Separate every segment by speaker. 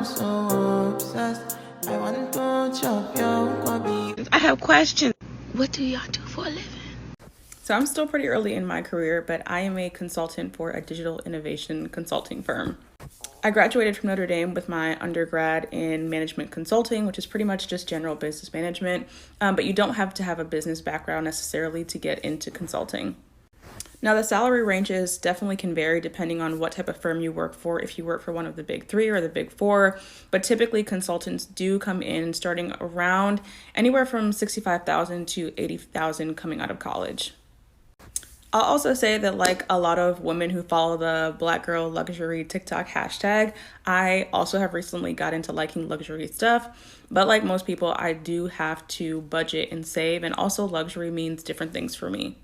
Speaker 1: So obsessed, I want to chop your kwabi.
Speaker 2: I have questions. What do y'all do for a living?
Speaker 3: So I'm still pretty early in my career, but I am a consultant for a digital innovation consulting firm. I graduated from Notre Dame with my undergrad in management consulting, which is pretty much just general business management, but you don't have to have a business background necessarily to get into consulting. Now, the salary ranges definitely can vary depending on what type of firm you work for, if you work for one of the big three or the big four, but typically consultants do come in starting around anywhere from $65,000 to $80,000 coming out of college. I'll also say that like a lot of women who follow the Blackgirlluxury TikTok hashtag, I also have recently got into liking luxury stuff. But like most people, I do have to budget and save, and also luxury means different things for me.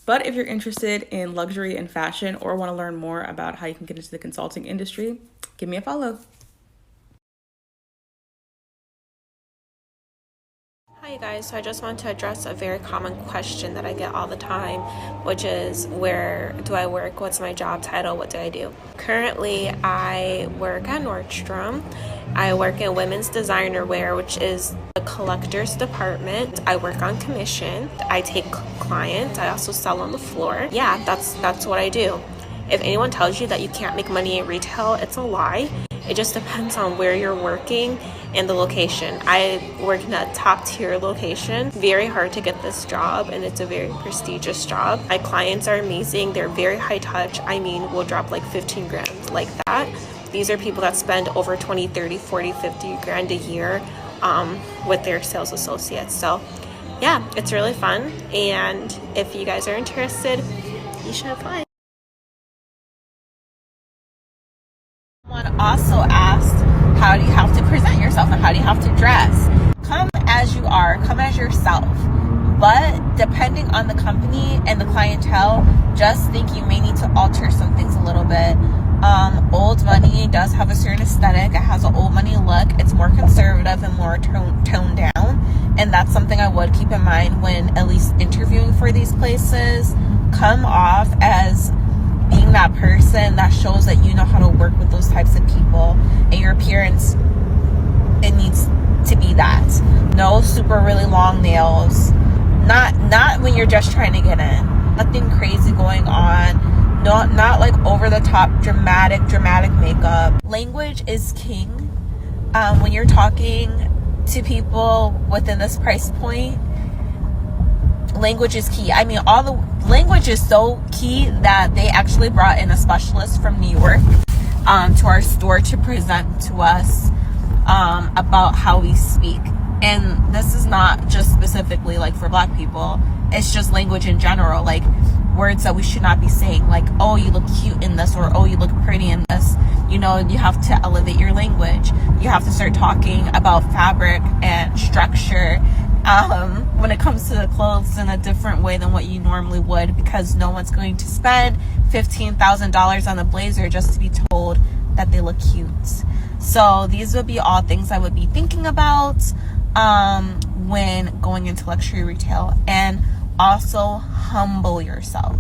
Speaker 3: But if you're interested in luxury and fashion or want to learn more about how you can get into the consulting industry, give me a follow.
Speaker 4: Hi you guys, so I just want to address a very common question that I get all the time, which is where do I work, what's my job title, what do I do? Currently, I work at Nordstrom. I work in women's designer wear, which is the collector's department. I work on commission. I take clients. I also sell on the floor. Yeah, that's what I do. If anyone tells you that you can't make money in retail, it's a lie. It just depends on where you're working and the location. I work in a top tier location. Very hard to get this job, and it's a very prestigious job. My clients are amazing. They're very high touch. I mean, we'll drop like 15 grand like that. These are people that spend over 20, 30, 40, 50 grand a year with their sales associates. So yeah, it's really fun. And if you guys are interested, you should apply.
Speaker 5: Someone also asked, how do you have to present yourself and how do you have to dress? Come as you are, come as yourself. But depending on the company and the clientele, just think you may need to alter some things a little bit. Old money does have a certain aesthetic. It has an old money look. It's more conservative and more toned down. And that's something I would keep in mind when at least interviewing for these places. Come off as being that person that shows that you know how to work with those types of people, and your appearance, it needs to be that. No super really long nails, not when you're just trying to get in. Nothing crazy going on. Not like over the top dramatic makeup. Language is king. When you're talking to people within this price point, language is key. I mean, all the language is so key that they actually brought in a specialist from New York to our store to present to us about how we speak. And this is not just specifically like for Black people. It's just language in general, like words that we should not be saying, like, oh, you look cute in this, or oh, you look pretty in this. You know, you have to elevate your language. You have to start talking about fabric and structure when it comes to the clothes in a different way than what you normally would, because no one's going to spend $15,000 on a blazer just to be told that they look cute. So these would be all things I would be thinking about when going into luxury retail. And also humble yourself.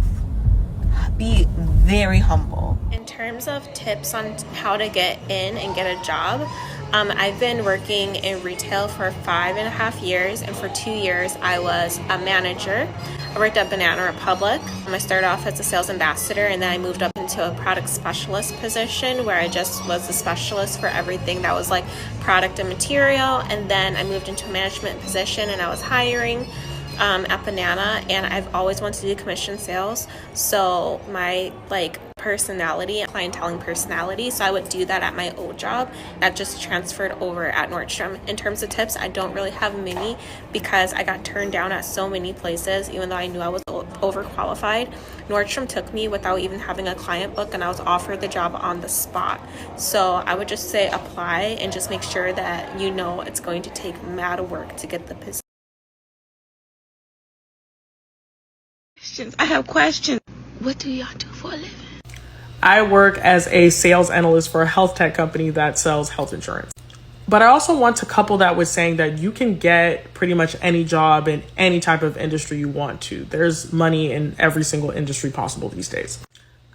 Speaker 5: Be very humble.
Speaker 4: In terms of tips on how to get in and get a job, I've been working in retail for 5.5 years, and for 2 years I was a manager. I worked at Banana Republic. I started off as a sales ambassador, and then I moved up into a product specialist position where I just was the specialist for everything that was like product and material. And then I moved into a management position, and I was hiring at Banana, and I've always wanted to do commission sales. So my personality, clienteling personality, so I would do that at my old job that just transferred over at Nordstrom. In terms of tips, I don't really have many because I got turned down at so many places, even though I knew I was overqualified. Nordstrom took me without even having a client book, and I was offered the job on the spot. So I would just say apply and just make sure that you know it's going to take mad work to get the position.
Speaker 2: I have questions. What do y'all do for a living?
Speaker 6: I work as a sales analyst for a health tech company that sells health insurance. But I also want to couple that with saying that you can get pretty much any job in any type of industry you want to. There's money in every single industry possible these days.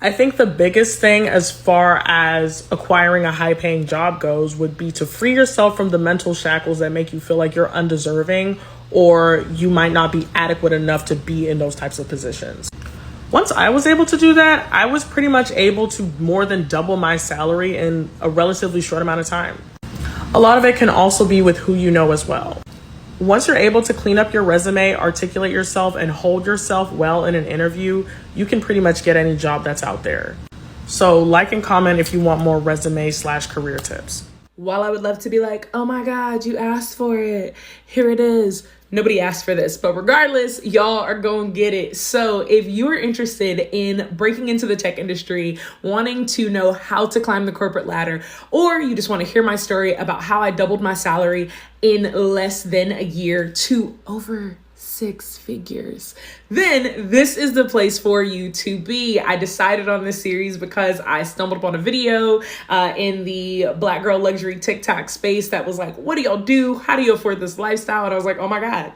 Speaker 6: I think the biggest thing as far as acquiring a high paying job goes would be to free yourself from the mental shackles that make you feel like you're undeserving or you might not be adequate enough to be in those types of positions. Once I was able to do that, I was pretty much able to more than double my salary in a relatively short amount of time. A lot of it can also be with who you know as well. Once you're able to clean up your resume, articulate yourself, and hold yourself well in an interview, you can pretty much get any job that's out there. So like and comment if you want more resume/career tips.
Speaker 3: While I would love to be like, oh my God, you asked for it. Here it is. Nobody asked for this, but regardless, y'all are going to get it. So if you're interested in breaking into the tech industry, wanting to know how to climb the corporate ladder, or you just want to hear my story about how I doubled my salary in less than a year to over 6 figures, then this is the place for you to be. I decided on this series because I stumbled upon a video in the Blackgirlluxury TikTok space that was like, what do y'all do? How do you afford this lifestyle? And I was like, oh my God,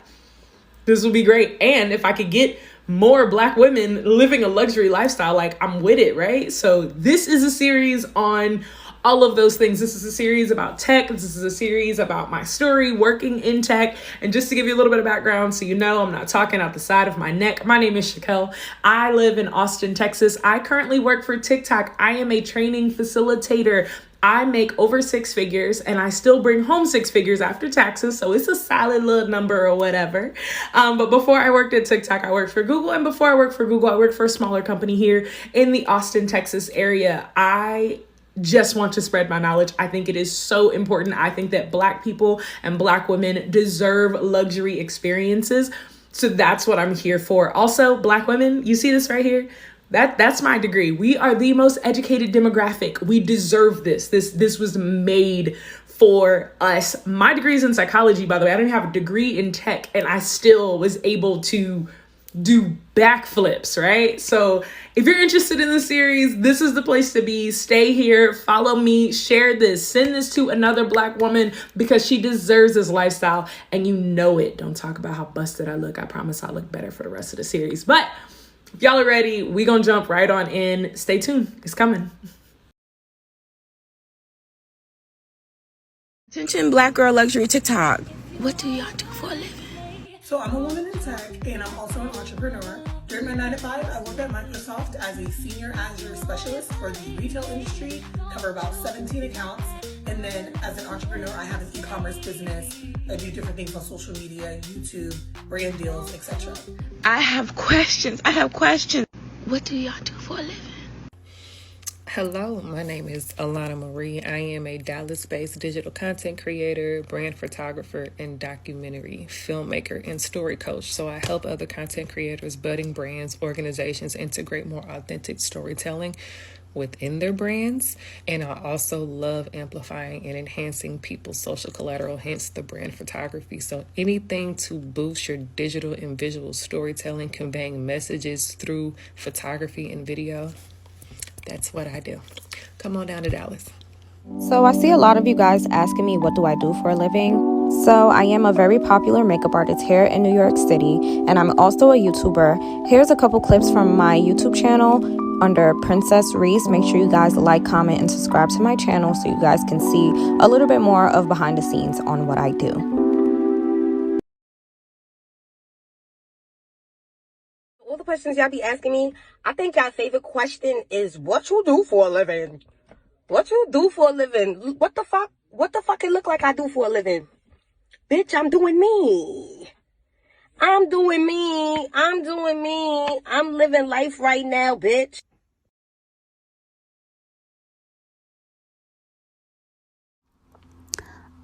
Speaker 3: this will be great. And if I could get more Black women living a luxury lifestyle, like I'm with it, right? So this is a series on all of those things. This is a series about tech. This is a series about my story working in tech. And just to give you a little bit of background so you know I'm not talking out the side of my neck, my name is Shackles. I live in Austin, Texas. I currently work for TikTok. I am a training facilitator. I make over 6 figures and I still bring home 6 figures after taxes. So it's a solid little number or whatever. But before I worked at TikTok, I worked for Google. And before I worked for Google, I worked for a smaller company here in the Austin, Texas area. I just want to spread my knowledge. I think it is so important. I think that Black people and Black women deserve luxury experiences. So that's what I'm here for. Also, Black women, you see this right here? That's my degree. We are the most educated demographic. We deserve this. This was made for us. My degree is in psychology, by the way. I didn't have a degree in tech and I still was able to do backflips, right? So if you're interested in this series, this is the place to be. Stay here, follow me, share this, send this to another Black woman because she deserves this lifestyle and you know it. Don't talk about how busted I look. I promise I'll look better for the rest of the series. But if y'all are ready, we gonna jump right on in. Stay tuned, it's coming.
Speaker 2: Attention, Blackgirlluxury TikTok. What do y'all do for a living?
Speaker 7: So I'm a woman in tech and I'm also an entrepreneur. During my 9 to 5, I work at Microsoft as a senior Azure specialist for the retail industry, cover about 17 accounts. And then as an entrepreneur, I have an e-commerce business. I do different things on social media, YouTube, brand deals, etc.
Speaker 2: I have questions. What do y'all do for a living?
Speaker 8: Hello, my name is Alana Marie. I am a Dallas-based digital content creator, brand photographer, and documentary filmmaker and story coach. So I help other content creators, budding brands, organizations integrate more authentic storytelling within their brands. And I also love amplifying and enhancing people's social collateral, hence the brand photography. So anything to boost your digital and visual storytelling, conveying messages through photography and video. That's what I do. Come on down to Dallas.
Speaker 9: So I see a lot of you guys asking me what do I do for a living. So I am a very popular makeup artist here in New York City, and I'm also a YouTuber. Here's a couple clips from my YouTube channel under Princess Reese. Make sure you guys like, comment, and subscribe to my channel so you guys can see a little bit more of behind the scenes on what I do.
Speaker 10: All the questions y'all be asking me, I think y'all favorite question is what you do for a living. What you do for a living? What the fuck? What the fuck it look like I do for a living? Bitch, I'm doing me. I'm doing me. I'm doing me. I'm living life right now, bitch.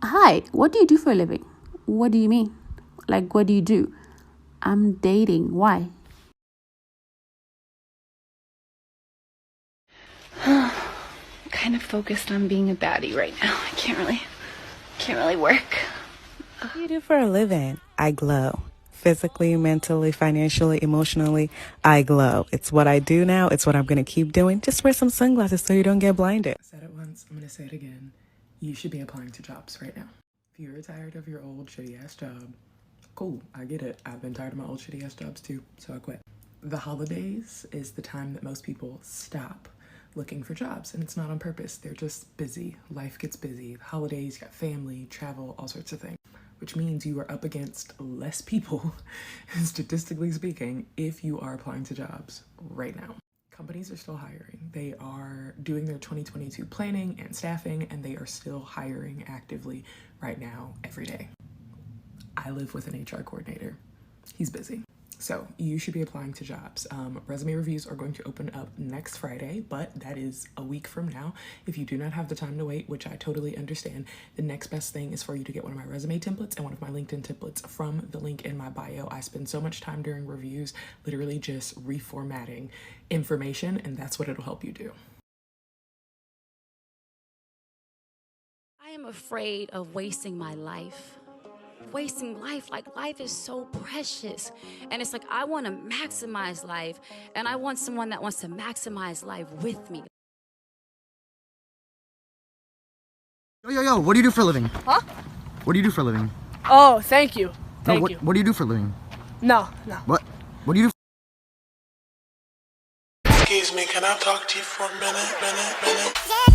Speaker 11: Hi, what do you do for a living? What do you mean? Like, what do you do? I'm dating. Why?
Speaker 12: Kind of focused on being a baddie right now. I can't really work.
Speaker 13: What do you do for a living? I glow. Physically, mentally, financially, emotionally, I glow. It's what I do now. It's what I'm going to keep doing. Just wear some sunglasses so you don't get blinded.
Speaker 6: I said it once, I'm going to say it again. You should be applying to jobs right now. If you're tired of your old shitty ass job, cool, I get it. I've been tired of my old shitty ass jobs too, so I quit.
Speaker 14: The holidays is the time that most people stop looking for jobs, and it's not on purpose. They're just busy. Life gets busy. Holidays, you got family, travel, all sorts of things, which means you are up against less people, statistically speaking, if you are applying to jobs right now. Companies are still hiring. They are doing their 2022 planning and staffing, and they are still hiring actively right now, every day. I live with an HR coordinator. He's busy. So you should be applying to jobs. Resume reviews are going to open up next Friday, but that is a week from now. If you do not have the time to wait, which I totally understand, the next best thing is for you to get one of my resume templates and one of my LinkedIn templates from the link in my bio. I spend so much time during reviews literally just reformatting information, and that's what it'll help you do.
Speaker 15: I am afraid of wasting my life. Wasting life, like life is so precious, and it's like I want to maximize life, and I want someone that wants to maximize life with me.
Speaker 16: Yo, what do you do for a living?
Speaker 17: Huh?
Speaker 16: What do you do for a living?
Speaker 17: Oh, thank you. Thank you.
Speaker 16: What do you do for a living?
Speaker 17: No.
Speaker 16: What do you do?
Speaker 1: Excuse me, can I talk to you for a minute?